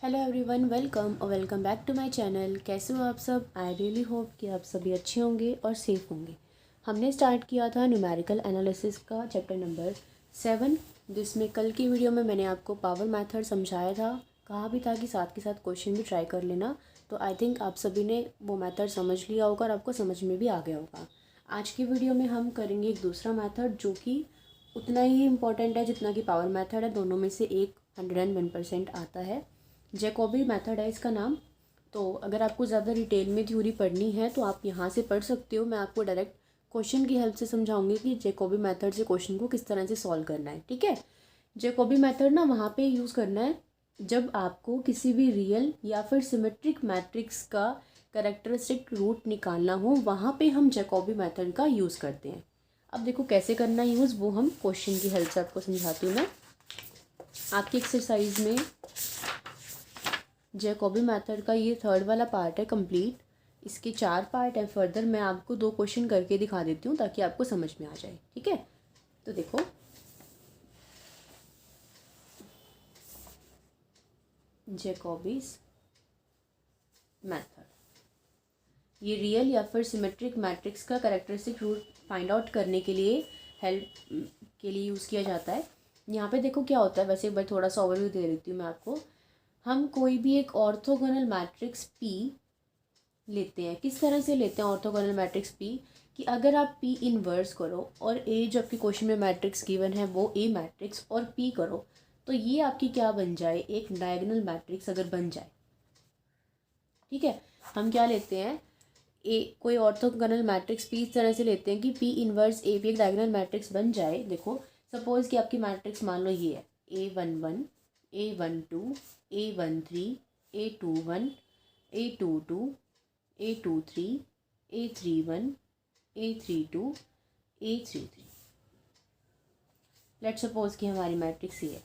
Hello everyone, welcome back to my channel. कैसे हो आप सब? आई रियली होप कि आप सभी अच्छे होंगे और सेफ़ होंगे। हमने स्टार्ट किया था न्यूमेरिकल एनालिसिस का चैप्टर नंबर 7, जिसमें कल की वीडियो में मैंने आपको पावर मेथड समझाया था। कहा भी था कि साथ के साथ क्वेश्चन भी ट्राई कर लेना। तो आई थिंक आप सभी ने वो मेथड समझ लिया होगा और आपको समझ में भी आ गया होगा। आज की वीडियो में हम करेंगे एक दूसरा मेथड जो कि उतना ही इम्पॉर्टेंट है जितना कि पावर मेथड है। दोनों में से एक 101% आता है। जैकोबी मेथड है इसका नाम। तो अगर आपको ज़्यादा डिटेल में थ्योरी पढ़नी है तो आप यहाँ से पढ़ सकते हो। मैं आपको डायरेक्ट क्वेश्चन की हेल्प से समझाऊंगी कि जैकोबी मेथड से क्वेश्चन को किस तरह से सॉल्व करना है। ठीक है। जैकोबी मेथड ना वहाँ पे यूज़ करना है जब आपको किसी भी रियल या फिर सिमेट्रिक मैट्रिक्स का कैरेक्टरिस्टिक रूट निकालना हो, वहाँ पे हम जैकोबी मेथड का यूज़ करते हैं। अब देखो कैसे करना है यूज़, वो हम क्वेश्चन की हेल्प से आपको समझाती हूँ मैं। आपकी एक्सरसाइज में जैकोबी मेथड का ये थर्ड वाला पार्ट है कंप्लीट। इसके 4 पार्ट है। फर्दर मैं आपको 2 क्वेश्चन करके दिखा देती हूँ ताकि आपको समझ में आ जाए। ठीक है। तो देखो, जैकोबीज मेथड ये रियल या फिर सिमेट्रिक मैट्रिक्स का कैरेक्टरिस्टिक रूट फाइंड आउट करने के लिए हेल्प के लिए यूज़ किया जाता है। यहाँ पे देखो क्या होता है। वैसे एक बार थोड़ा सा ओवरव्यू दे देती हूँ मैं आपको। हम कोई भी एक ऑर्थोगोनल मैट्रिक्स P लेते हैं। किस तरह से लेते हैं ऑर्थोगोनल मैट्रिक्स P कि अगर आप P इनवर्स करो और A जो आपके क्वेश्चन में मैट्रिक्स गिवन है वो A मैट्रिक्स और P करो तो ये आपकी क्या बन जाए, एक डायगोनल मैट्रिक्स अगर बन जाए। ठीक है। हम क्या लेते हैं, कोई ऑर्थोगोनल मैट्रिक्स P इस तरह से लेते हैं कि P इनवर्स A भी एक डायगोनल मैट्रिक्स बन जाए। देखो सपोज कि आपकी मैट्रिक्स मान लो ये है A11 A12 A13 A21 A22 A23 A31 A32 A33। Let's suppose कि हमारी मैट्रिक्स ये है।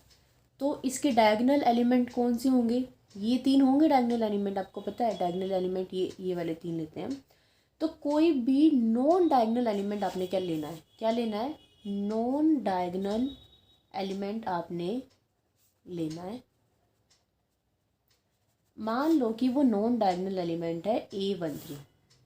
तो इसके डायगोनल एलिमेंट कौन से होंगे? ये 3 होंगे डायगोनल एलिमेंट। आपको पता है डायगोनल एलिमेंट ये वाले 3 लेते हैं हम। तो कोई भी नॉन डायगोनल एलिमेंट आपने क्या लेना है, क्या लेना है? नॉन डायगोनल एलिमेंट आपने लेना है। मान लो कि वो नॉन डायगोनल एलिमेंट है A13।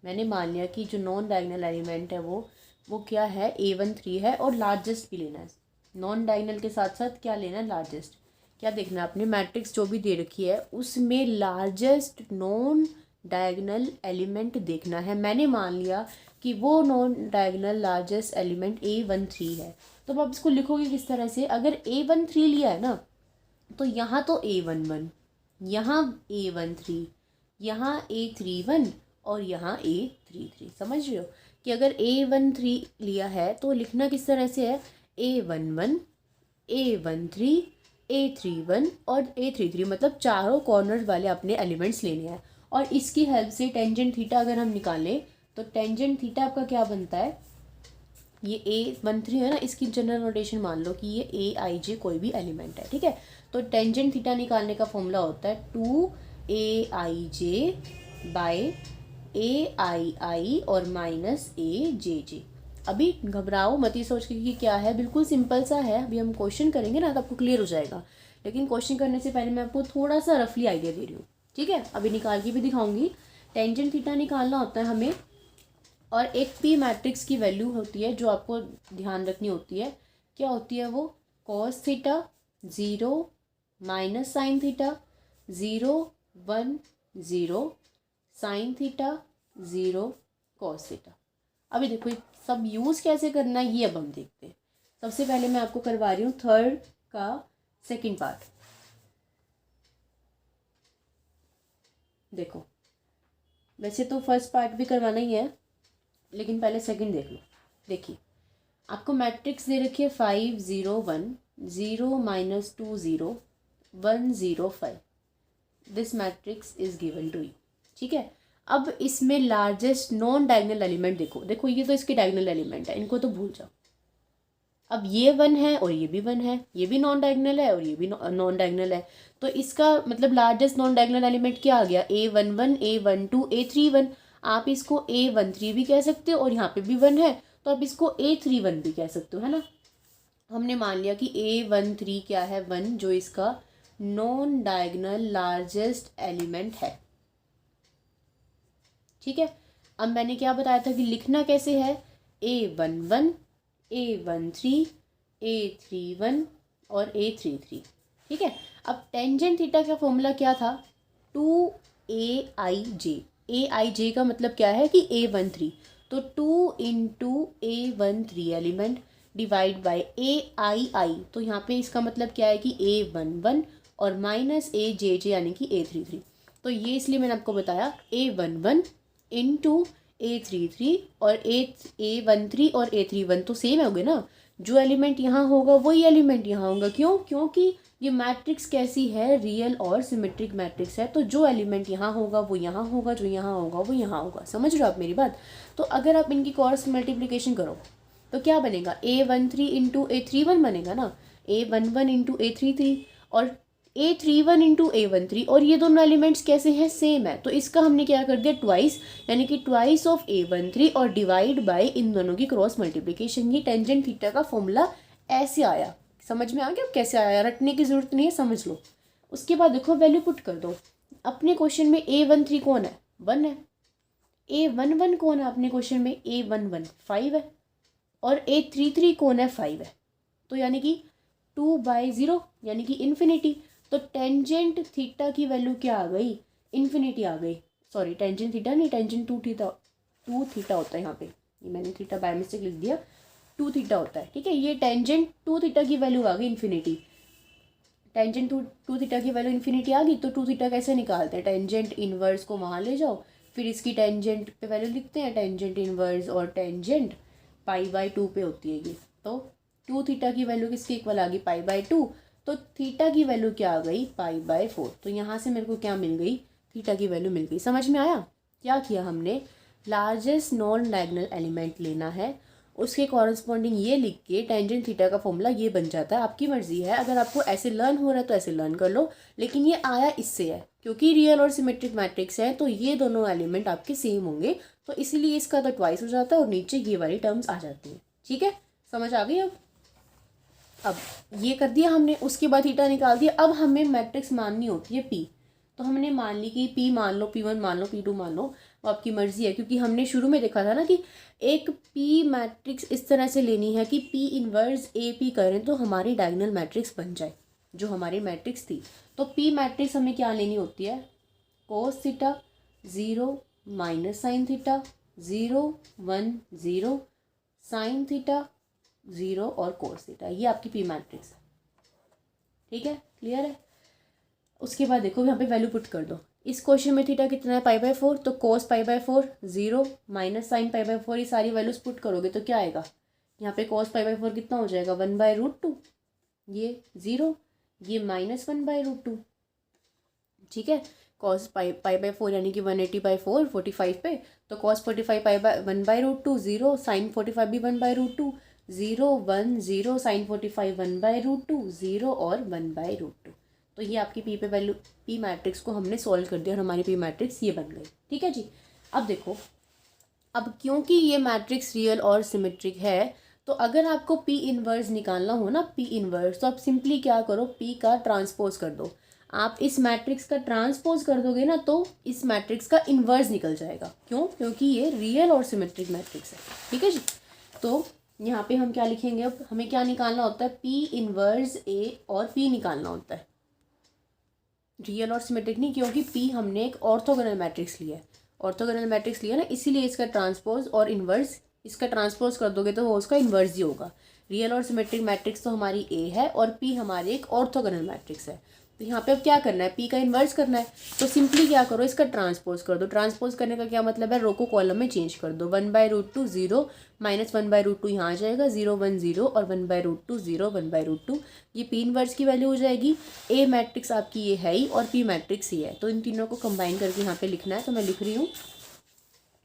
मैंने मान लिया कि जो नॉन डायगोनल एलिमेंट है वो क्या है, A13 है और लार्जेस्ट भी लेना है। नॉन डायगोनल के साथ साथ क्या लेना है, लार्जेस्ट। क्या देखना है आपने, मैट्रिक्स जो भी दे रखी है उसमें लार्जेस्ट नॉन डायगोनल एलिमेंट देखना है। मैंने मान लिया कि वो non diagonal largest element A13 है। तो अब आप इसको लिखोगे किस तरह से, अगर A13 लिया है ना तो यहाँ तो A11, यहाँ A13, यहाँ A31 और यहाँ A33। समझ रहे हो कि अगर A13 लिया है तो लिखना किस तरह से है, A11 A13 A31 और A33, मतलब चारों कॉर्नर वाले अपने एलिमेंट्स लेने हैं। और इसकी हेल्प से टेंजेंट थीटा अगर हम निकालें तो टेंजेंट थीटा आपका क्या बनता है, ये A13 है ना, इसकी जनरल नोटेशन मान लो कि ये AIJ कोई भी एलिमेंट है। ठीक है। तो टेंजेंट थीटा निकालने का फॉर्मूला होता है 2AIJ बाय AII और माइनस AJJ। अभी घबराओ मत, ये सोच के कि क्या है, बिल्कुल सिंपल सा है। अभी हम क्वेश्चन करेंगे ना तो आपको क्लियर हो जाएगा। लेकिन क्वेश्चन करने से पहले मैं आपको थोड़ा सा रफली आइडिया दे रही हूँ। ठीक है। अभी निकाल के भी दिखाऊंगी। टेंजेंट थीटा निकालना होता है हमें, और एक P मैट्रिक्स की वैल्यू होती है जो आपको ध्यान रखनी होती है। क्या होती है वो, cos theta 0 minus sine theta 0 1 0 sine theta 0 cos theta. अभी देखो ये सब यूज़ कैसे करना है ये अब हम देखते हैं। सबसे पहले मैं आपको करवा रही हूँ थर्ड का सेकंड पार्ट। देखो वैसे तो फर्स्ट पार्ट भी करवाना ही है लेकिन पहले सेकंड देख लो। देखिए आपको मैट्रिक्स दे रखी है 5 0 1 0 minus 2 0 1 0 5। This matrix is given to you. ठीक है। अब इसमें लार्जेस्ट नॉन डायगोनल एलिमेंट देखो, देखो ये तो इसके डायगोनल एलिमेंट है, इनको तो भूल जाओ। अब ये 1 है और ये भी 1 है, ये भी नॉन डायगोनल है और ये भी नॉन डायगोनल है। तो इसका मतलब लार्जेस्ट नॉन डायगोनल एलिमेंट क्या आ गया, A11 A12 A31। आप इसको A13 भी कह सकते हो और यहाँ पे भी 1 है तो आप इसको A31 भी कह सकते हो, है ना। हमने मान लिया कि A13 क्या है, 1, जो इसका नॉन डायगोनल लार्जेस्ट एलिमेंट है। ठीक है, अब मैंने क्या बताया था कि लिखना कैसे है, A11, A13, A31 और A33। ठीक है, अब टेंजेंट थीटा का फॉर्मूला क्या था, 2AIJ। AIJ का मतलब क्या है कि A13, तो 2 into A13 element divide by AII, तो यहाँ पे इसका मतलब क्या है कि A11 और माइनस AJJ यानी कि A33। तो ये इसलिए मैंने आपको बताया A11 इंटू A33 और A13 और A31 तो सेम हो गए ना, जो एलिमेंट यहाँ होगा वही एलिमेंट यहाँ होगा। क्यों, क्योंकि ये मैट्रिक्स कैसी है, रियल और सिमेट्रिक मैट्रिक्स है, तो जो एलिमेंट यहाँ होगा वो यहाँ होगा, जो यहाँ होगा वो यहाँ होगा। समझ रहे हो आप मेरी बात। तो अगर आप इनकी क्रॉस मल्टीप्लिकेशन करो तो क्या बनेगा, A13 इंटू A31 बनेगा ना, A11 इंटू A33 और A31 इंटू A13, और ये दोनों एलिमेंट्स कैसे हैं, सेम है, तो इसका हमने क्या कर दिया ट्वाइस, यानी कि ट्वाइस ऑफ A13 और डिवाइड बाय इन दोनों की क्रॉस मल्टीप्लिकेशन। ये टेंजेंट थीटा का फॉर्मूला ऐसे आया। समझ में आ गया कैसे आया, रटने की जरूरत नहीं है, समझ लो। उसके बाद देखो वैल्यू पुट कर दो। अपने क्वेश्चन में A13 कौन है, 1 है। A11 कौन है अपने क्वेश्चन में, A11 5 है, और A33 कौन है, 5 है। तो यानी कि 2/0 यानी कि इन्फिनिटी। तो टेंजेंट थीटा की वैल्यू क्या आ गई, इन्फिनिटी आ गई। सॉरी, टेंजेंट थीटा नहीं, टेंजेंट 2 थीटा होता है यहाँ पे, ये मैंने थीटा बाय मिस्टेक लिख दिया, 2 थीटा होता है। ठीक है, ये टेंजेंट 2 थीटा की वैल्यू आ गई इन्फिनिटी। टेंजेंट 2 थीटा की वैल्यू इन्फिनिटी आ गई, तो 2 थीटा कैसे निकालते हैं, टेंजेंट इनवर्स को वहाँ ले जाओ, फिर इसकी टेंजेंट पे वैल्यू लिखते हैं, टेंजेंट इनवर्स और टेंजेंट π/2 पे होती है ये। तो 2 थीटा की वैल्यू किसके इक्वल आ गई, π/2, तो थीटा की वैल्यू क्या आ गई, π/4। तो यहाँ से मेरे को क्या मिल गई, थीटा की वैल्यू मिल गई। समझ में आया, क्या किया हमने, लार्जेस्ट नॉन डायगोनल एलिमेंट लेना है, उसके कॉरस्पॉन्डिंग ये लिख के टेंजेंट थीटा का फॉर्मूला ये बन जाता है। आपकी मर्जी है, अगर आपको ऐसे लर्न हो रहा है तो ऐसे लर्न कर लो, लेकिन ये आया इससे है क्योंकि रियल और सिमेट्रिक मैट्रिक्स है, तो ये दोनों एलिमेंट आपके सेम होंगे, तो इसीलिए इसका तो ट्वाइस हो जाता है और नीचे ये वाली टर्म्स आ जाती हैं। ठीक है, समझ आ गई। अब ये कर दिया हमने, उसके बाद थीटा निकाल दिया। अब हमें मैट्रिक्स माननी होती है पी, तो हमने मान ली कि पी मान लो, P1 मान लो, P2 मान लो, वो आपकी मर्जी है, क्योंकि हमने शुरू में देखा था ना कि एक पी मैट्रिक्स इस तरह से लेनी है कि पी इनवर्स ए पी करें तो हमारी डायगोनल मैट्रिक्स बन जाए, जो हमारी मैट्रिक्स थी। तो पी मैट्रिक्स हमें क्या लेनी होती है, cos theta 0 minus sine theta 0 1 0 sine theta 0 और कोस थीटा, ये आपकी पी मैट्रिक्स है। ठीक है, क्लियर है। उसके बाद देखो यहाँ पे वैल्यू पुट कर दो। इस क्वेश्चन में थीटा कितना है, π/4, तो कोस π/4 0 माइनस साइन π/4, ये सारी वैल्यूज पुट करोगे तो क्या आएगा, यहाँ पे कोस π/4 कितना हो जाएगा, 1/√2, ये 0, ये -1/√2। ठीक है, कॉस π/4 यानी कि 180/4 45 पे, तो कॉस 45 1/√2 0, साइन 45 भी 1/√2 0 1 0, साइन 45 1/√2 0 और 1/√2। तो ये आपकी पी पे वैल्यू, पी मैट्रिक्स को हमने सॉल्व कर दिया और हमारी पी मैट्रिक्स ये बन गई। ठीक है जी। अब देखो, अब क्योंकि ये मैट्रिक्स रियल और सिमेट्रिक है, तो अगर आपको पी इनवर्स निकालना हो ना, पी इनवर्स, तो आप सिंपली क्या करो, पी का ट्रांसपोज कर दो। आप इस मैट्रिक्स का ट्रांसपोज कर दोगे ना तो इस मैट्रिक्स का इन्वर्स निकल जाएगा। क्यों, क्योंकि ये रियल और सिमेट्रिक मैट्रिक्स है। ठीक है जी। तो यहाँ पे हम क्या लिखेंगे, अब हमें क्या निकालना होता है, पी इनवर्स ए और पी निकालना होता है, रियल और सिमेट्रिक नहीं, क्योंकि पी हमने एक ऑर्थोगोनल मैट्रिक्स लिया है, ऑर्थोगोनल मैट्रिक्स लिया ना, इसीलिए इसका ट्रांसपोज और इन्वर्स, इसका ट्रांसपोज कर दोगे तो वो उसका इन्वर्स ही होगा। रियल और सिमेट्रिक मैट्रिक्स तो हमारी ए है और पी हमारे एक ऑर्थोगोनल मैट्रिक्स है। तो यहाँ पे अब क्या करना है, पी का इन्वर्स करना है, तो सिंपली क्या करो, इसका ट्रांसपोज कर दो। ट्रांसपोज करने का क्या मतलब है, रो को कॉलम में चेंज कर दो। 1/√2 0 माइनस 1/√2 यहाँ आ जाएगा, 0 1 0 और 1/√2 0 1/√2, ये पी इन्वर्स की वैल्यू हो जाएगी। ए मैट्रिक्स आपकी ये है ही और पी मैट्रिक्स ही है, तो इन तीनों को कंबाइन करके यहाँ पे लिखना है। तो मैं लिख रही हूँ,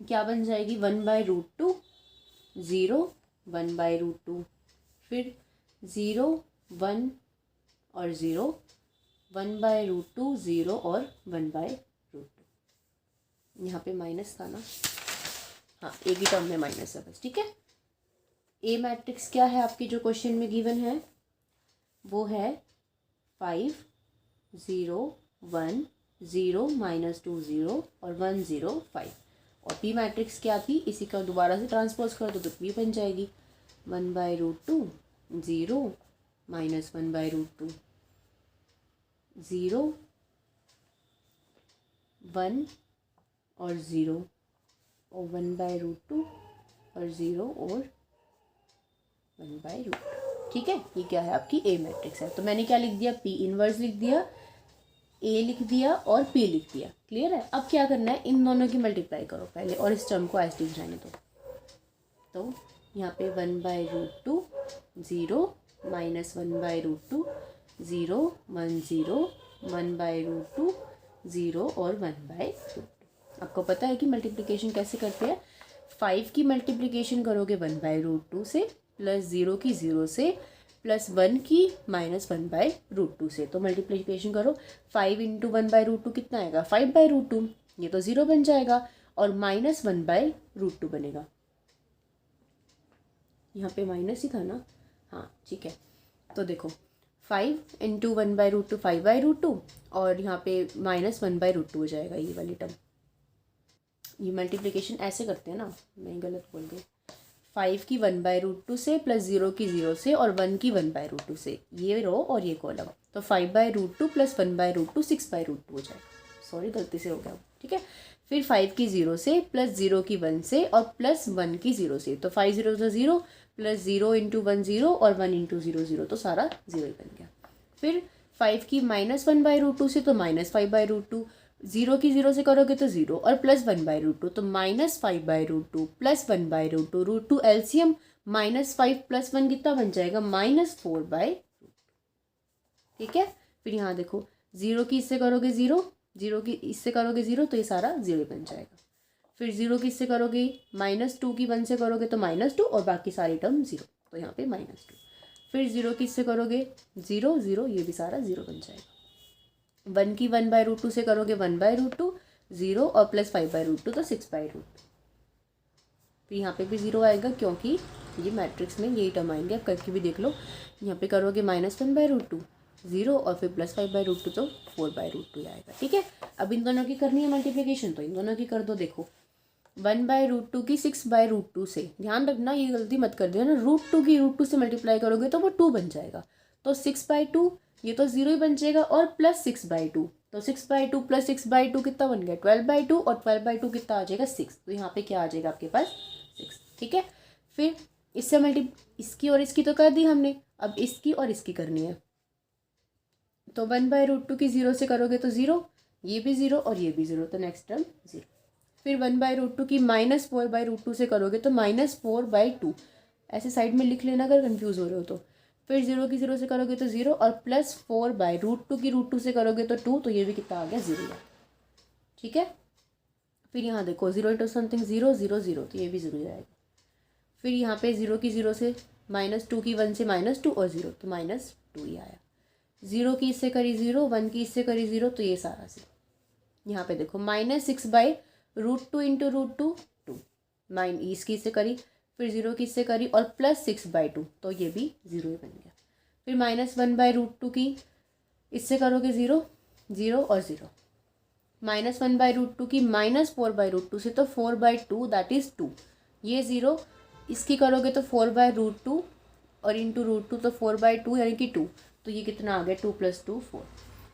क्या बन जाएगी, 1/√2 0 1/√2, फिर 0 1 और 0 1/√2 0 और 1/√2। यहाँ पे माइनस था ना, हाँ एक ही टर्म में माइनस है बस। ठीक है, ए मैट्रिक्स क्या है आपके जो क्वेश्चन में गिवन है, वो है 5 0 1 0 -2 0 और 1 0 5। और पी मैट्रिक्स क्या थी, इसी का दोबारा से ट्रांसपोज कर दो तो पी बन जाएगी 1/√2 0 -1/√2 0 1 और 0 और 1/√2 और 0 और 1/√2। ठीक है, ये क्या है आपकी ए मैट्रिक्स है। तो मैंने क्या लिख दिया, पी इनवर्स लिख दिया, ए लिख दिया और पी लिख दिया। क्लियर है। अब क्या करना है, इन दोनों की मल्टीप्लाई करो पहले और इस टर्म को एज इट इज रहने दो। तो यहाँ पे 1/√2 0 -1/√2 0 1 0 1/√2 0 और 1/√2। आपको पता है कि मल्टीप्लिकेशन कैसे करते हैं। 5 की मल्टीप्लिकेशन करोगे 1/√2 से, प्लस 0 की 0 से, प्लस 1 की -1/√2 से। तो मल्टीप्लिकेशन करो, 5 × 1/√2 कितना आएगा 5/√2, ये तो 0 बन जाएगा और -1/√2 बनेगा। यहाँ पे माइनस ही था ना, हाँ ठीक है। तो देखो 5 × 1/√2 5/√2 और यहाँ पे -1/√2 हो जाएगा ये वाली टर्म। ये मल्टीप्लिकेशन ऐसे करते हैं ना, मैं गलत बोल गई। 5 की 1/√2 से, प्लस 0 की 0 से और 1 की 1/√2 से, ये रो और ये कॉलम। तो 5/√2 प्लस 1/√2 6/√2 हो जाएगा। सॉरी गलती से हो गया, ठीक है। फिर 5 की 0 से, प्लस 0 की 1 से और प्लस 1 की 0 से। तो 5 0 से 0, प्लस 0 × 1 0 और 1 × 0 0, तो सारा 0 ही बन गया। फिर 5 की -1/√2 से, तो -5/√2, 0 की 0 से करोगे तो 0 और प्लस 1/√2, तो -5/√2 प्लस 1/√2, √2 एलसीएम, -5 + 1 कितना बन जाएगा -4/√2। ठीक है। फिर यहाँ देखो 0 की इससे करोगे 0, 0 की इससे करोगे 0, तो ये सारा 0 बन जाएगा। फिर 0 की इससे करोगे, -2 की 1 से करोगे तो -2 और बाकी सारी टर्म 0, तो यहाँ पे -2। फिर 0 की इससे करोगे 0 0, ये भी सारा 0 बन जाएगा। 1 की 1/√2 से करोगे 1/√2 0 और प्लस 5/√2, तो 6/√2। फिर यहाँ पे भी 0 आएगा क्योंकि ये मैट्रिक्स में यही टर्म आएंगे। आप करके भी देख लो, यहाँ पे करोगे -1/√2 0 और फिर प्लस 5/√2, तो 4/√2 आएगा। ठीक है। अब इन दोनों की करनी है मल्टीप्लिकेशन, तो इन दोनों की कर दो। देखो 1/√2 की 6/√2 से, ध्यान रखना ये गलती मत कर देना, √2 की √2 से मल्टीप्लाई करोगे तो वो 2 बन जाएगा। तो 6/2, ये तो 0 ही बन जाएगा, और प्लस 6/2, तो 6/2 प्लस 6/2 कितना बन गया 12/2, और 12/2 कितना आ जाएगा 6। तो यहाँ पे क्या आ जाएगा आपके पास 6। ठीक है। फिर इससे इसकी और इसकी तो कर दी हमने, अब इसकी और इसकी करनी है। तो 1/√2 की 0 से करोगे तो 0, ये भी 0 और ये भी 0, तो नेक्स्ट टर्म 0। फिर 1/√2 की -4/√2 से करोगे तो -4/2, ऐसे साइड में लिख लेना अगर कंफ्यूज हो रहे हो तो। फिर 0 की 0 से करोगे तो 0 और प्लस 4/√2 की √2 से करोगे तो 2, तो ये भी कितना आ गया 0। ठीक है। फिर यहाँ देखो 0 × समथिंग 0 0 0, तो ये भी 0 आएगा। फिर यहाँ पे 0 की 0 से, -2 की 1 से -2 और 0, तो -2 ही आया। 0 की इससे करी 0, 1 की इससे करी 0, तो ये सारा 0। यहाँ पे देखो -6/√2 × √2 2, इसकी इससे करी, फिर 0 की इससे करी और प्लस 6/2, तो ये भी 0 ही बन गया। फिर -1/√2 की इससे करोगे 0 0 और 0, -1/√2 की -4/√2 से, तो 4/2 दैट इज़ 2, ये 0, इसकी करोगे तो 4/√2 और इंटू √2, तो 4/2 यानी कि 2, तो ये कितना आ गया 2 + 2 4।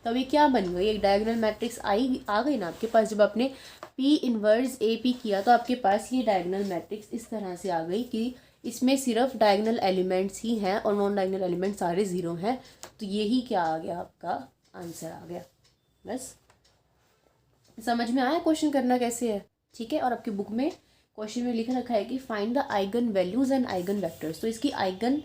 तो अभी क्या बन गई, एक डायगोनल मैट्रिक्स आ गई ना आपके पास। जब आपने P इनवर्स AP किया तो आपके पास ये डायगोनल मैट्रिक्स इस तरह से आ गई कि इसमें सिर्फ डायगोनल एलिमेंट्स ही हैं और नॉन डायगोनल एलिमेंट सारे 0 हैं। तो यही क्या आ गया, आपका आंसर आ गया। बस समझ में आया क्वेश्चन करना कैसे है। ठीक है। और आपकी बुक में क्वेश्चन में लिख रखा है कि find the eigen values and eigen vectors. तो इसकी आइगन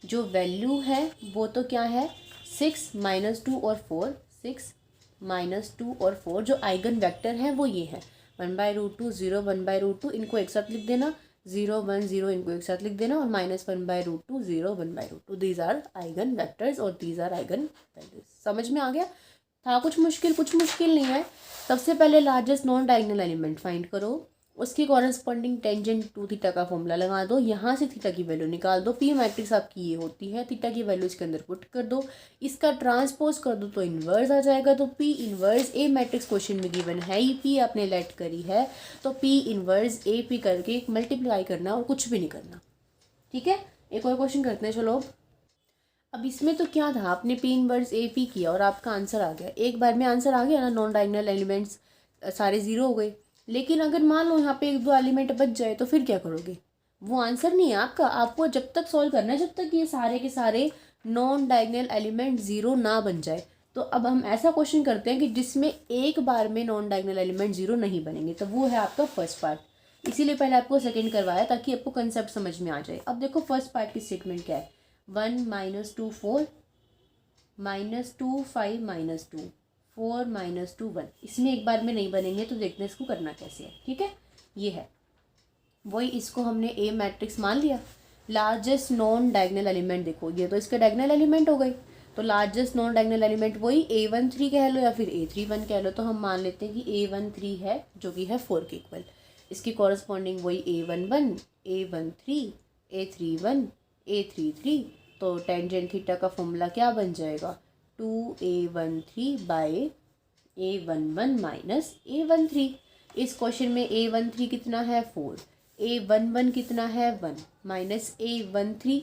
जो वैल्यू है वो तो क्या है 6 -2 और 4, 6 -2 और 4। जो आइगन वेक्टर हैं वो ये है 1/√2 0 1/√2, इनको एक साथ लिख देना, 0 1 0 इनको एक साथ लिख देना, और -1/√2 0 1/√2। दीज आर आइगन वेक्टर्स और दीज आर आइगन वैल्यूज। समझ में आ गया। था कुछ मुश्किल नहीं है। सबसे पहले largest non diagonal element find करो, उसकी कॉरेस्पॉन्डिंग टेंजेंट टू थीटा का फॉर्मूला लगा दो, यहाँ से थीटा की वैल्यू निकाल दो, पी मैट्रिक्स आपकी ये होती है, थीटा की वैल्यू इसके अंदर पुट कर दो, इसका ट्रांसपोज कर दो तो इन्वर्स आ जाएगा। तो पी इन्वर्स ए मैट्रिक्स क्वेश्चन में गिवन है ही, पी आपने लेट करी है तो पी इन्वर्स ए पी करके मल्टीप्लाई करना और कुछ भी नहीं करना। ठीक है, एक और क्वेश्चन करते हैं। चलो अब इसमें तो क्या था, आपने पी इनवर्स ए पी किया और आपका आंसर आ गया, एक बार में आंसर आ गया ना, नॉन डायगोनल एलिमेंट्स सारे ज़ीरो हो गए। लेकिन अगर मान लो यहाँ पे एक दो एलिमेंट बच जाए तो फिर क्या करोगे, वो आंसर नहीं है आपका, आपको जब तक सॉल्व करना है जब तक ये सारे के सारे नॉन डायगोनल एलिमेंट ज़ीरो ना बन जाए। तो अब हम ऐसा क्वेश्चन करते हैं कि जिसमें एक बार में नॉन डायगोनल एलिमेंट ज़ीरो नहीं बनेंगे, तो वो है आपका फर्स्ट पार्ट। इसीलिए पहले आपको सेकेंड करवाया ताकि आपको कंसेप्ट समझ में आ जाए। अब देखो फर्स्ट पार्ट की स्टेटमेंट क्या है, 1 - 2 4 -2 5 -2 4 -2 1, इसमें एक बार में नहीं बनेंगे तो देखते हैं इसको करना कैसे है। ठीक है, ये है वही, इसको हमने ए मैट्रिक्स मान लिया। लार्जेस्ट नॉन डायगोनल एलिमेंट देखो, ये तो इसके डायगोनल एलिमेंट हो गई, तो लार्जेस्ट नॉन डायगोनल एलिमेंट वही A13 कह लो या फिर A31 कह लो। तो हम मान लेते हैं कि A13 है जो कि है 4 के इक्वल, इसकी कॉरस्पॉन्डिंग वही A11 A13 A31 A33। तो टेंजेंट थीटा का फॉर्मूला क्या बन जाएगा, 2A13/A11 माइनस A13। इस क्वेश्चन में A13 कितना है 4, A11 कितना है 1 माइनस A13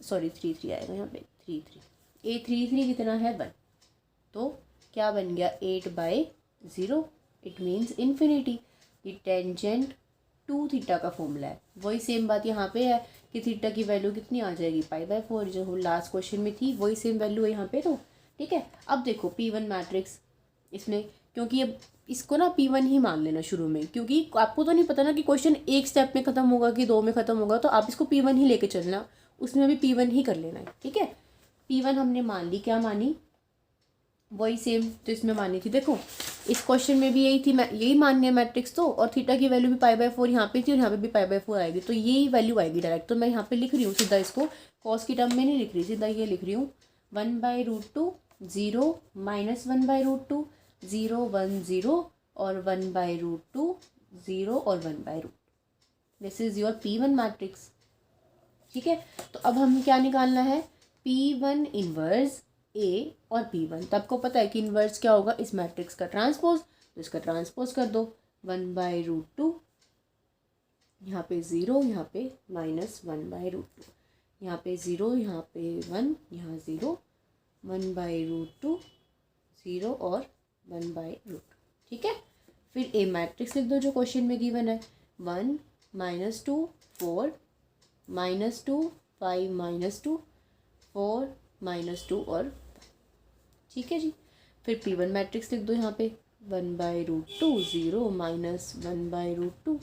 सॉरी 33 आएगा यहाँ पे 33, A33 कितना है 1, तो क्या बन गया 8/0, इट मीन्स इन्फिनिटी। ये टेंजेंट टू थीटा का फॉर्मूला है। वही सेम बात यहाँ पे है कि थीटा की वैल्यू कितनी आ जाएगी π/4, जो लास्ट क्वेश्चन में थी वही सेम वैल्यू है यहाँ पे। तो ठीक है, अब देखो P1 मैट्रिक्स, इसमें क्योंकि अब इसको ना P1 ही मान लेना शुरू में, क्योंकि आपको तो नहीं पता ना कि क्वेश्चन एक स्टेप में ख़त्म होगा कि दो में ख़त्म होगा, तो आप इसको P1 ही लेके चलना, उसमें भी P1 ही कर लेना है। ठीक है, P1 हमने मान ली, क्या मानी, वही सेम तो इसमें मानी थी। देखो इस क्वेश्चन में भी यही थी, यही माननी है मैट्रिक्स तो, और थीटा की वैल्यू भी π/4 यहाँ पे थी और यहाँ पे भी π/4 आएगी, तो यही वैल्यू आएगी डायरेक्ट। तो मैं यहाँ पे लिख रही हूँ सीधा, इसको कॉस की टर्म में नहीं लिख रही, सीधा ये लिख रही हूँ 1/√2 0 -1/√2 0 1 0 और 1/√2 0 और 1/√2। This is your P1 matrix. ठीक है, तो अब हम क्या निकालना है, P1 इनवर्स A और P1। तो आपको पता है कि इन्वर्स क्या होगा, इस मैट्रिक्स का ट्रांसपोज, तो इसका ट्रांसपोज कर दो 1/√2, यहाँ पे 0 यहाँ पे -1/√2, यहाँ पे 0 यहाँ पे 1 यहाँ 0 1/√2 0 और 1/√2। ठीक है, फिर ए मैट्रिक्स लिख दो जो क्वेश्चन में गिवन है, 1 -2 4 -2 5 -2 4 -2 और 5। ठीक है जी, फिर P1 मैट्रिक्स लिख दो यहाँ पे, 1/√2 0 -1/√2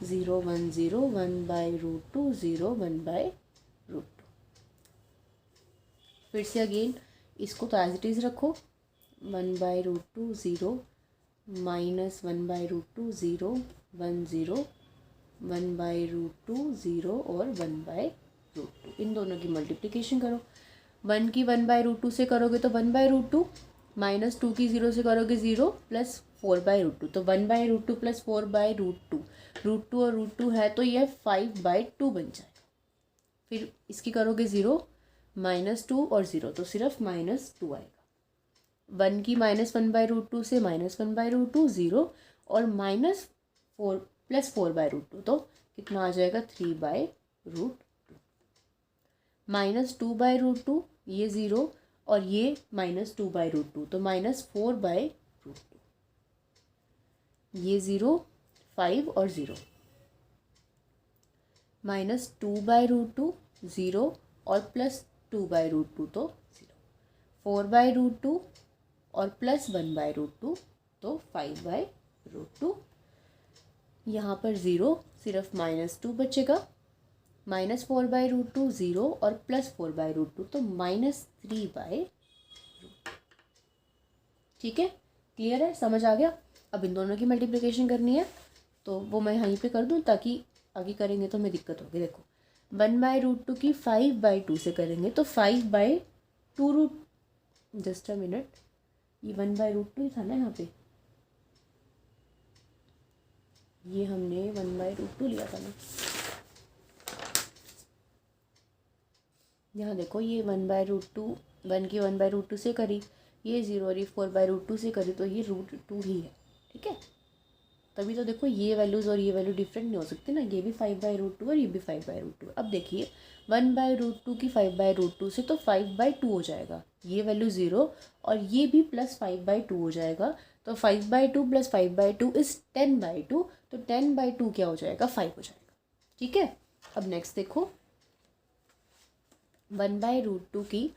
0 1 0 1/√2 0 1/√2। फिर से अगेन इसको तो एज इट इज़ रखो, 1/√2 0 -1/√2 0 1 0 1/√2 0 और 1/√2, इन दोनों की मल्टीप्लिकेशन करो। 1 की 1/√2 से करोगे तो 1/√2, -2 की 0 से करोगे 0 प्लस 4/√2, तो 1/√2 प्लस 4/√2, √2 और √2 है तो यह 5/2 बन जाएगा। फिर इसकी करोगे 0 -2 और 0 तो सिर्फ -2 आएगा। 1 की -1/√2 से -1/√2 0 और -4 प्लस 4/√2, तो कितना आ जाएगा 3/√2, -2/√2 ये 0 और ये -2/√2, तो -4/√2, ये 0 5 और 0, -2/√2 0 और प्लस 2/√2 तो 0, 4/√2 और प्लस 1/√2 तो 5/√2। यहाँ पर 0 सिर्फ -2 बचेगा, -4/√2 0 और प्लस 4/√2 तो -3/√2। ठीक है, क्लियर है, समझ आ गया। अब इन दोनों की मल्टीप्लिकेशन करनी है तो वो मैं यहीं पे कर दूँ ताकि आगे करेंगे तो हमें दिक्कत होगी। देखो 1/√2 की 5/2 से करेंगे तो 5/2 जस्ट अ मिनट, ये 1/√2 ही था ना यहाँ पे, ये हमने 1/√2 लिया था ना, यहाँ देखो ये 1/√2, 1 की 1/√2 से करी, ये 0 और ये 4/√2 से करी, तो ये √2 ही है, ठीक है। तभी तो देखो ये वैल्यूज़ और ये वैल्यू डिफरेंट नहीं हो सकती ना, ये भी 5/√2 और ये भी 5/√2। अब देखिए 1/√2 की 5/√2 से तो 5/2 हो जाएगा, ये वैल्यू 0 और ये भी प्लस 5/2 हो जाएगा, तो 5/2 प्लस 5/2 इज़ 10/2, तो 10/2 क्या हो जाएगा, 5 हो जाएगा, ठीक है। अब नेक्स्ट देखो 1/√2 की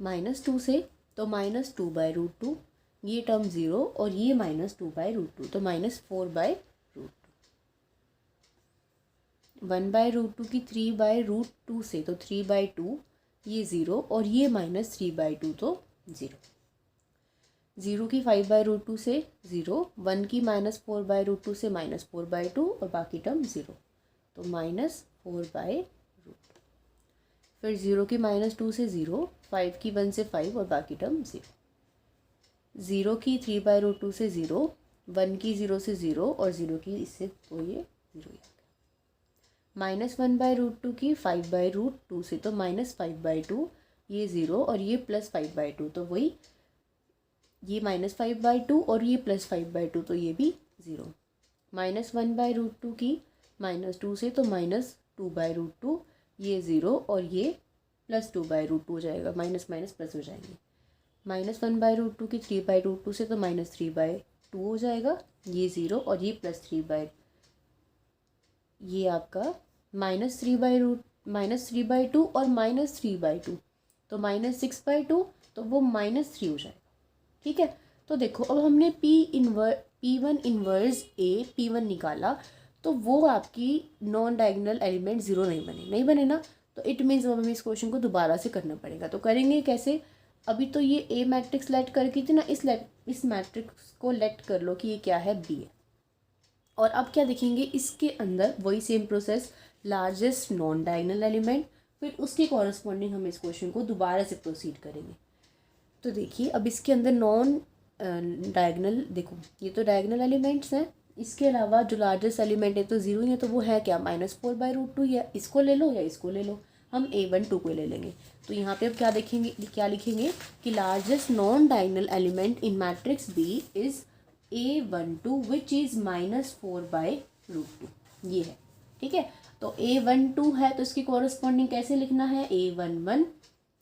-2 से, तो -2/√2, ये टर्म 0 और ये -2/√2, तो -4/√2। 1/√2 की 3/√2 से, तो 3/2, ये 0 और ये -3/2, तो 0। 0 की 5/√2 से 0, 1 की -4/√2 से -4/2 और बाकी टर्म 0, तो -4/√2। फिर 0 की -2 से 0, 5 की 1 से 5 और बाकी टर्म 0। 0 की 3/√2 से 0, 1 की 0 से 0 और 0 की इससे, तो ये 0 ही आ गया। -1/√2 की 5/√2 से, तो -5/2, ये 0 और ये +5/2, तो वही ये -5/2 और ये +5/2, तो ये भी 0। -1/√2 की -2 से, तो -2/√2, ये 0 और ये +2/√2 हो जाएगा, माइनस माइनस प्लस हो जाएंगे। -1/√2 की 3/√2 से, तो -3/2 हो जाएगा, ये 0 और ये +3/, ये आपका -3/2 और -3/2, तो -6/2, तो वो -3 हो जाएगा, ठीक है। तो देखो अब हमने P1 इन्वर्स A P1 निकाला, तो वो आपकी नॉन डायगोनल एलिमेंट 0 नहीं बने ना, तो इट मीन्स अब हमें इस क्वेश्चन को दोबारा से करना पड़ेगा। तो करेंगे कैसे, अभी तो ये A मैट्रिक्स लेट करके थी ना, इस मैट्रिक्स को लेट कर लो कि ये क्या है, B है। और अब क्या देखेंगे, इसके अंदर वही same process, largest non diagonal element, फिर उसके कॉरस्पॉन्डिंग हम इस क्वेश्चन को दोबारा से प्रोसीड करेंगे। तो देखिए अब इसके अंदर नॉन डायगोनल, देखो ये तो डायगोनल एलिमेंट्स हैं, इसके अलावा जो लार्जेस्ट एलिमेंट है तो 0 ही है, तो वो है क्या, -4/√2, या इसको ले लो या इसको ले लो, हम A12 को ले लेंगे। तो यहाँ पे अब क्या देखेंगे, क्या लिखेंगे कि largest non diagonal element in matrix B is A12 which is -4/√2, ये है, ठीक है। तो A12 है, तो इसकी कॉरस्पॉन्डिंग कैसे लिखना है, A11,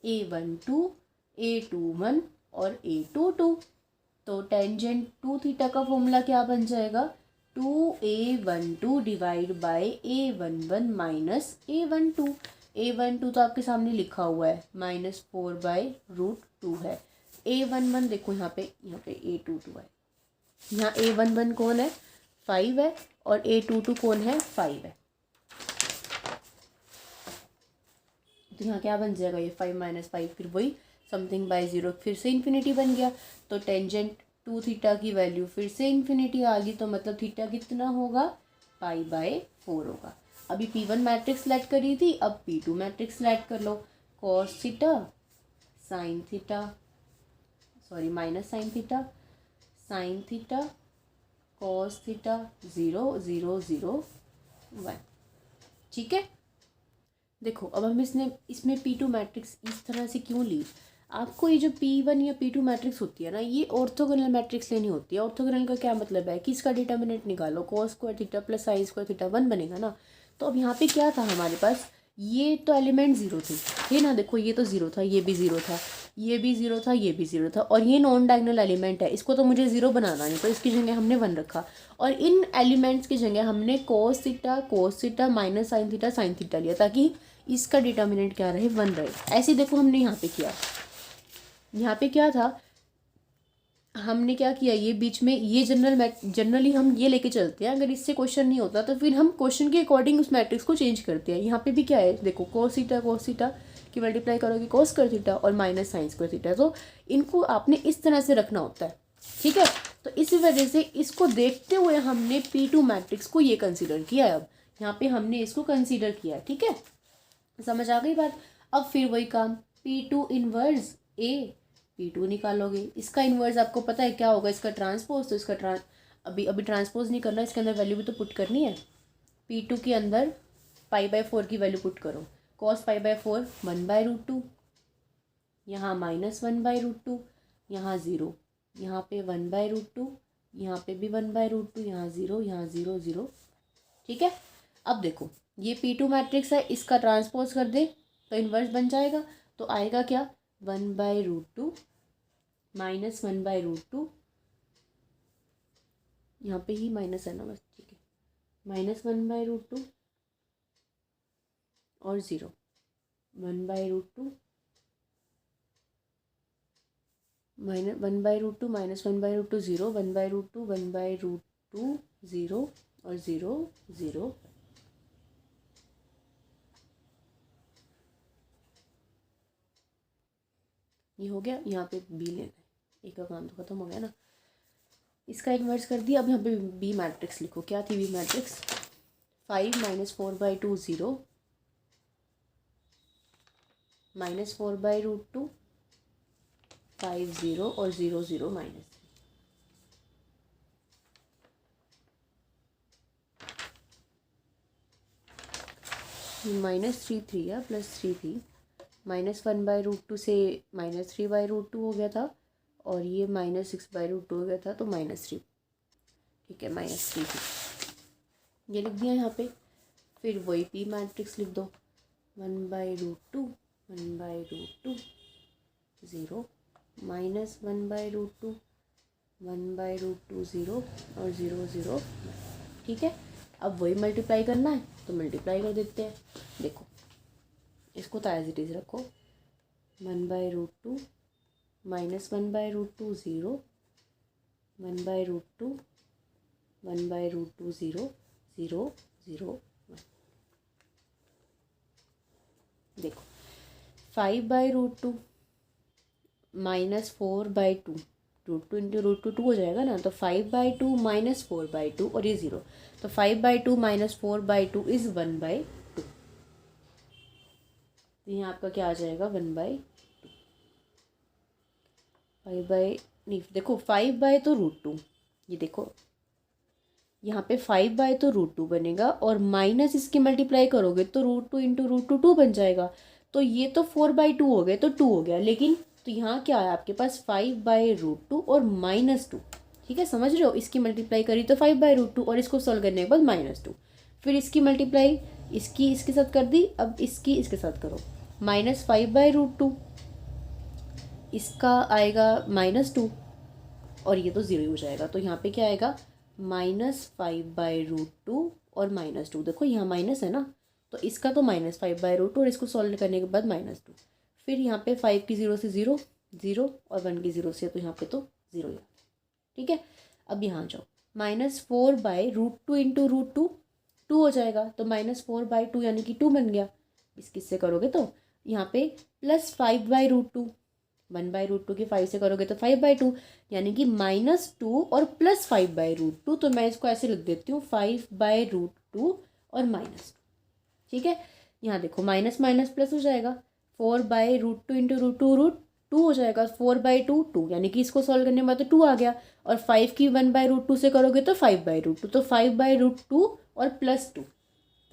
A12, A21 और A22। तो टेंजेंट 2θ का फॉर्मूला क्या बन जाएगा, 2A12 divide by A11 minus A12। A12 तो आपके सामने लिखा हुआ है, -4/√2 है। A11 देखो यहाँ पे A22 है, यहाँ A11 कौन है, 5 है, और A22 कौन है, 5 है। तो यहाँ क्या बन जाएगा, ये 5 - 5, फिर वही समथिंग बाय 0, फिर से इन्फिनिटी बन गया। तो टेंजेंट 2θ की वैल्यू फिर से इन्फिनिटी आ गई, तो मतलब थीटा कितना होगा, π/4 होगा। अभी P1 मैट्रिक्स सेलेक्ट करी थी, अब P2 मैट्रिक्स सेलेक्ट कर लो, cos theta sine theta, sorry minus sine theta, sine theta cos theta 0 0 0 1, ठीक है। देखो अब हम इसमें P2 मैट्रिक्स इस तरह से क्यों ली, आपको ये जो P1 या P2 मैट्रिक्स होती है ना, ये ऑर्थोगोनल मैट्रिक्स लेनी होती है। ऑर्थोगोनल का क्या मतलब है कि इसका डिटर्मिनेंट निकालो, cos square theta plus sine square theta 1 बनेगा ना। तो अब यहाँ पे क्या था हमारे पास, ये तो एलिमेंट 0 थे, है ना, देखो ये तो 0 था, ये भी 0 था, ये भी 0 था, ये भी 0 था, और ये नॉन डायगोनल एलिमेंट है, इसको तो मुझे 0 बनाना नहीं, तो इसकी जगह हमने 1 रखा, और इन एलिमेंट्स की जगह हमने cos theta minus sine theta लिया, ताकि इसका डिटर्मिनेंट क्या रहे, 1 रहे। ऐसे देखो हमने यहाँ पे किया, यहाँ पे क्या था, हमने क्या किया, ये बीच में ये जनरली हम ये लेके चलते हैं, अगर इससे क्वेश्चन नहीं होता तो फिर हम क्वेश्चन के अकॉर्डिंग उस मैट्रिक्स को चेंज करते हैं। यहाँ पे भी क्या है, देखो cos थीटा की मल्टीप्लाई करोगे cos स्क्वायर थीटा और माइनस साइन स्क्वायर थीटा, तो इनको आपने इस तरह से रखना होता है, ठीक है। तो इसी वजह से इसको देखते हुए हमने P2 मैट्रिक्स को ये कंसिडर किया है, अब यहाँ पे हमने इसको कंसिडर किया है, ठीक है, समझ आ गई बात। अब फिर वही काम, P2 इनवर्स A, P2 निकालोगे, इसका इन्वर्स आपको पता है क्या होगा, इसका ट्रांसपोज, तो इसका अभी अभी ट्रांसपोज नहीं करना, इसके अंदर वैल्यू भी तो पुट करनी है। P2 के अंदर पाई/4 की वैल्यू पुट करो। कॉस पाई/4 1/√2, यहाँ -1/√2, यहाँ 0, यहाँ पे 1/√2, यहाँ पे भी 1/√2, यहाँ 0, यहाँ 0 0। ठीक है, अब देखो ये P2 मैट्रिक्स है, इसका ट्रांसपोज कर दे तो इन्वर्स बन जाएगा। तो आएगा क्या, 1/√2 माइनस 1/√2, यहाँ पे ही माइनस है ना बस, ठीक है, -1/√2 और 0, 1/√2 1/√2 माइनस 1/√2 0, 1/√2 1/√2 0 और 0 0। ये हो गया, यहाँ पे बी लेना है, एक का काम तो खत्म हो गया ना। इसका इन्वर्स कर दिया। अब यहाँ पे बी मैट्रिक्स लिखो। क्या थी बी मैट्रिक्स, 5 - 4/2 0, -4/√2 5 0 और 0 0 -3। -3 3 है, +3 थी, -1/√2 से -3/√2 हो गया था, और ये -6/√2 हो गया था, तो -3। ठीक है, -3 थी, ये लिख दिया यहाँ पे। फिर वही पी मैट्रिक्स लिख दो, 1/√2 1/√2 0, -1/√2 1/√2 0 और 0 0। ठीक है, अब वही मल्टीप्लाई करना है तो मल्टीप्लाई कर देते हैं। देखो इसको तो एज इट इज़ रखो, 1/√2 -1/√2 0, 1/√2 1/√2 0 0 0 1। देखो 5/√2 -4/2, √2 × √2 2 हो जाएगा ना, तो 5/2 -4/2 और ये 0, तो 5/2 -4/2 इज़ 1/2। तो यहाँ आपका क्या आ जाएगा, 1/2। 5 नहीं, देखो 5 तो √2, ये देखो यहाँ पे 5 तो √2 बनेगा, और माइनस इसकी मल्टीप्लाई करोगे तो √2 × √2 2 बन जाएगा। तो ये तो 4/2 हो गए, तो 2 हो गया, लेकिन तो यहाँ क्या है आपके पास, 5/√2 और -2। ठीक है, समझ रहे हो, इसकी मल्टीप्लाई करी तो 5/√2, और इसको सॉल्व करने के बाद -2, फिर इसकी मल्टीप्लाई इसकी इसके साथ कर दी, अब इसकी इसके साथ करो, -5/√2, इसका आएगा -2, और ये तो 0 हो जाएगा। तो यहाँ पे क्या आएगा, -5/√2 और -2। देखो यहाँ माइनस है ना, तो इसका तो -5/√2, और इसको सॉल्व करने के बाद -2। फिर यहाँ पे 5 की 0 से 0 0 और 1 की 0 से, तो यहाँ पे तो 0 ही। ठीक है, अब यहाँ जाओ, -4/√2 × √2 2 हो जाएगा, तो -4/2 यानी कि 2 बन गया। इस किससे करोगे तो यहाँ पे +5/√2, 1/√2 की 5 से करोगे तो 5/2, यानी कि -2 और +5/√2। तो मैं इसको ऐसे लिख देती हूँ, 5/√2 और -2। ठीक है, यहाँ देखो माइनस माइनस प्लस हो जाएगा, 4/√2 × √2 हो जाएगा, 4/2 2, यानी कि इसको सॉल्व करने के बाद तो 2 आ गया, और 5 की 1/√2 से करोगे तो 5/√2, तो 5/√2 और +2।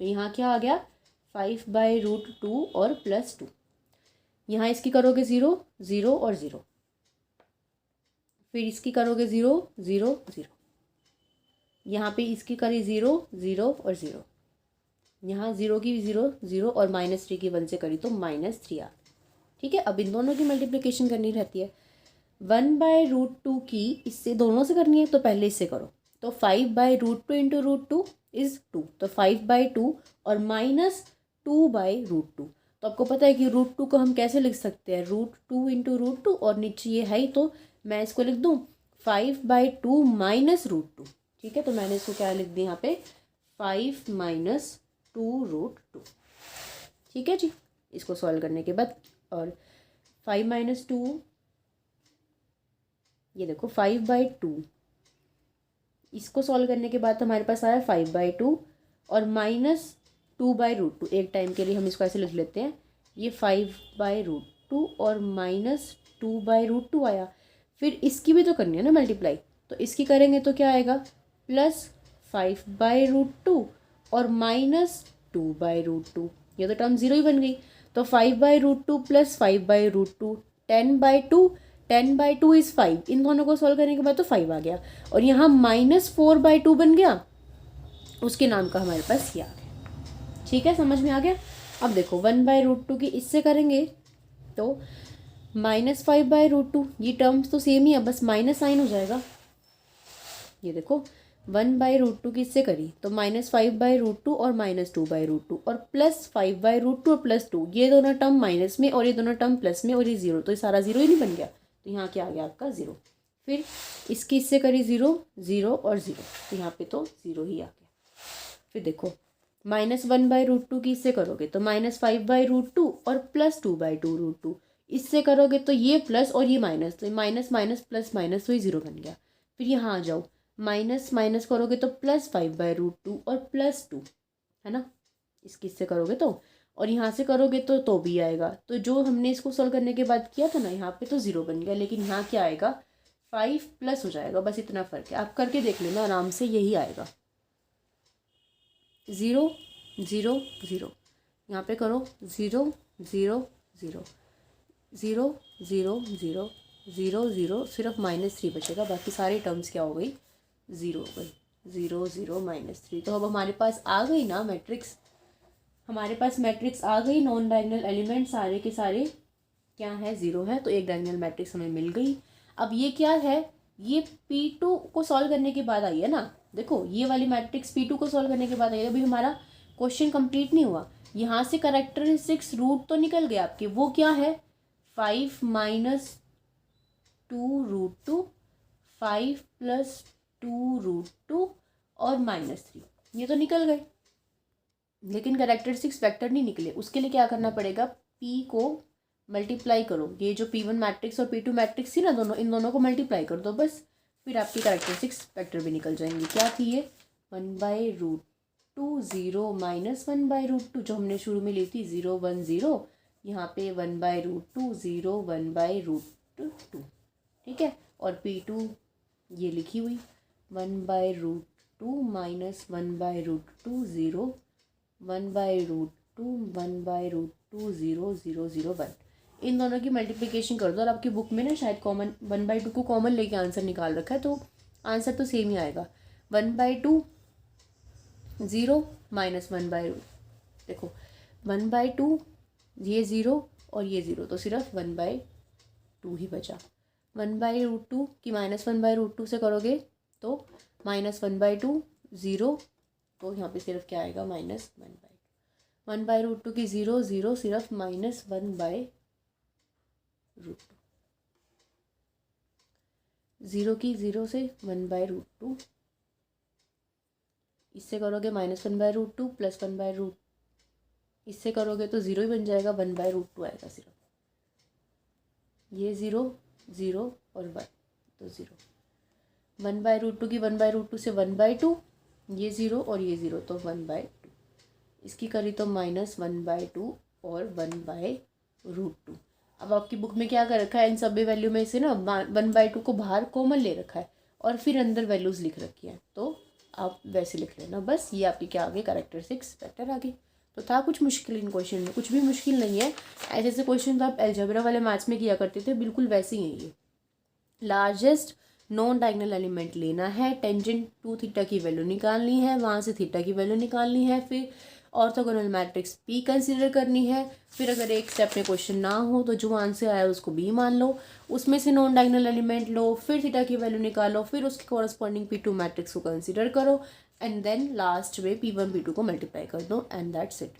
तो यहाँ क्या आ गया, 5/√2 और +2। यहाँ इसकी करोगे 0 0 और 0, फिर इसकी करोगे 0 0 0, यहाँ पे इसकी करी 0 0 और 0, यहाँ 0 की 0 0 और -3 की 1 से करी तो -3 आ। ठीक है, अब इन दोनों की मल्टीप्लिकेशन करनी रहती है। 1/√2 की इससे दोनों से करनी है, तो पहले इससे करो, तो 5/√2 × √2 इज़ 2, तो 5/2 और -2/√2। तो आपको पता है कि √2 को हम कैसे लिख सकते हैं, √2 × √2, और नीचे ये है ही, तो मैं इसको लिख दूँ 5/2 -√2। ठीक है, तो मैंने इसको क्या लिख दिया यहाँ पे, 5 - 2√2। ठीक है जी, इसको सॉल्व करने के बाद, और 5 - 2, ये देखो 5/2, इसको सॉल्व करने के बाद हमारे पास आया 5/2 और -2/√2। एक टाइम के लिए हम इसको ऐसे लिख लेते हैं, ये 5/√2 और -2/√2 आया। फिर इसकी भी तो करनी है ना मल्टीप्लाई, तो इसकी करेंगे तो क्या आएगा, प्लस 5/√2 और -2/√2, ये तो टर्म 0 ही बन गई। तो 5/√2 प्लस 5/√2, 10/2, 10/2 इज़ 5, इन दोनों को सॉल्व करने के बाद तो 5 आ गया, और यहाँ -4/2 बन गया, उसके नाम का हमारे पास ये आ गया। ठीक है, समझ में आ गया। अब देखो 1/√2 की इससे करेंगे तो -5/√2, ये टर्म्स तो सेम ही है, बस माइनस साइन हो जाएगा। ये देखो 1/√2 की इससे करी तो -5/√2 और -2/√2 और +5/√2 और +2, ये दोनों टर्म माइनस में और ये दोनों टर्म प्लस में और ये 0, तो ये सारा 0 ही नहीं बन गया, तो यहाँ क्या आ गया आपका 0। फिर इसकी इससे करी 0, 0 और 0, तो यहाँ पे तो 0 ही आ गया। फिर देखो -1/√2 की इससे करोगे तो -5/√2 और +2/2√2, इससे करोगे तो ये प्लस और ये माइनस, तो माइनस माइनस प्लस माइनस, तो ये 0 बन गया। फिर यहाँ आ जाओ, माइनस माइनस करोगे तो +5/√2 और +2, है ना, इसकी इससे करोगे तो, और यहाँ से करोगे तो भी आएगा। तो जो हमने इसको सॉल्व करने के बाद किया था ना, यहाँ पे तो 0 बन गया, लेकिन यहाँ क्या आएगा 5 प्लस हो जाएगा, बस इतना फ़र्क है। आप करके देख लेना आराम से, यही आएगा 0 0 0, यहाँ पे करो 0 0 0 0 0 0 0 0, सिर्फ -3 बचेगा, बाकी सारी टर्म्स क्या हो गई 0 हो गई, 0 0 -3। तो अब हमारे पास आ गई ना मैट्रिक्स, हमारे पास मैट्रिक्स आ गई, नॉन डायगोनल एलिमेंट सारे के सारे क्या है 0 है, तो एक डायगोनल मैट्रिक्स हमें मिल गई। अब ये क्या है, ये P2 को सॉल्व करने के बाद आई है ना, देखो ये वाली मैट्रिक्स P2 को सॉल्व करने के बाद आई है। अभी हमारा क्वेश्चन कंप्लीट नहीं हुआ, यहाँ से कैरेक्टरिस्टिक्स रूट तो निकल गया आपके, वो क्या है 5 - 2√2, 5 + 2√2 और -3, ये तो निकल गए, लेकिन कैरेक्टरिस्टिक्स वेक्टर नहीं निकले। उसके लिए क्या करना पड़ेगा, P को मल्टीप्लाई करो, ये जो P1 मैट्रिक्स और P2 मैट्रिक्स थी ना दोनों, इन दोनों को मल्टीप्लाई कर दो बस, फिर आपकी कैरेक्टरिस्टिक्स वेक्टर भी निकल जाएंगी। क्या थी ये 1/√2 0 -1/√2, जो हमने शुरू में ली थी 0 1 0, यहाँ पे 1/√2 0 1/√2, ठीक है। और P2 ये लिखी हुई 1/√2 -1/√2 0 1/√2 1/√2 0 0 0 1, इन दोनों की मल्टीप्लिकेशन कर दो। और आपकी बुक में ना शायद कॉमन 1/2 को कॉमन लेके आंसर निकाल रखा है, तो आंसर तो सेम ही आएगा 1/2 0 -1/√2, देखो 1/2 ये 0 और ये 0, तो सिर्फ 1/2 ही बचा। 1/√2 की -1/√2 से करोगे तो -1/2 0, तो यहाँ पे सिर्फ क्या आएगा -1/2, 1/√2 की 0 0, सिर्फ -1/√2, 0 की 0 से 1/√2, इससे करोगे -1/√2 + 1/√2, इससे करोगे तो 0 ही बन जाएगा, 1/√2 आएगा सिर्फ, ये 0 0 और 1, तो 0, 1/√2 की 1/√2 से 1/2, ये 0 और ये 0, तो 1/2, इसकी करी तो -1/2 और 1/√2। अब आपकी बुक में क्या कर रखा है, इन सभी वैल्यू में से ना 1/2 को बाहर कॉमन ले रखा है और फिर अंदर वैल्यूज़ लिख रखी हैं, तो आप वैसे लिख लेना बस। ये आपकी क्या आ गई, कैरेक्टरिस्टिक्स वेक्टर आ गई। तो था कुछ मुश्किल इन क्वेश्चन में, कुछ भी मुश्किल नहीं है, ऐसे ऐसे क्वेश्चन तो आप अलजेब्रा वाले मैथ्स में किया करते थे, बिल्कुल वैसे ही है ये। लार्जेस्ट नॉन डायगोनल एलिमेंट लेना है, टेंजेंट टू थीटा की वैल्यू निकालनी है, वहाँ से थीटा की वैल्यू निकालनी है, फिर ऑर्थोगोनल मैट्रिक्स P कंसीडर करनी है, फिर अगर एक स्टेप में क्वेश्चन ना हो तो जो आंसर आया उसको B मान लो, उसमें से नॉन डायगोनल एलिमेंट लो, फिर थीटा की वैल्यू निकालो, फिर उसके कॉरस्पॉन्डिंग P2 मैट्रिक्स को कंसीडर करो, एंड देन लास्ट में P1 P2 को मल्टीप्लाई कर दो, एंड दैट्स इट।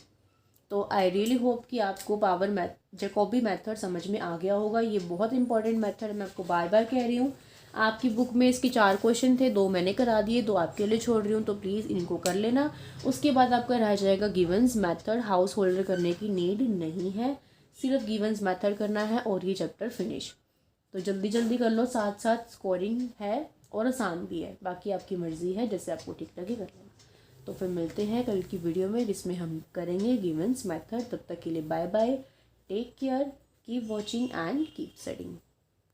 तो आई रियली होप कि आपको पावर मैथ जैकोबी मेथड समझ में आ गया होगा। ये बहुत इंपॉर्टेंट मेथड है, मैं आपको बार बार कह रही हूँ। आपकी बुक में इसके 4 क्वेश्चन थे, 2 मैंने करा दिए, 2 आपके लिए छोड़ रही हूँ, तो प्लीज़ इनको कर लेना। उसके बाद आपका रह जाएगा गिवंस मेथड, हाउस होल्डर करने की नीड नहीं है, सिर्फ गिवंस मेथड करना है और ये चैप्टर फिनिश। तो जल्दी जल्दी कर लो, साथ साथ स्कोरिंग है और आसान भी है, बाकी आपकी मर्ज़ी है, जैसे आपको ठीक लगे कर लेना। तो फिर मिलते हैं कल की वीडियो में जिसमें हम करेंगे गिवंस मेथड। तब तक के लिए bye bye, take care, keep watching and keep studying.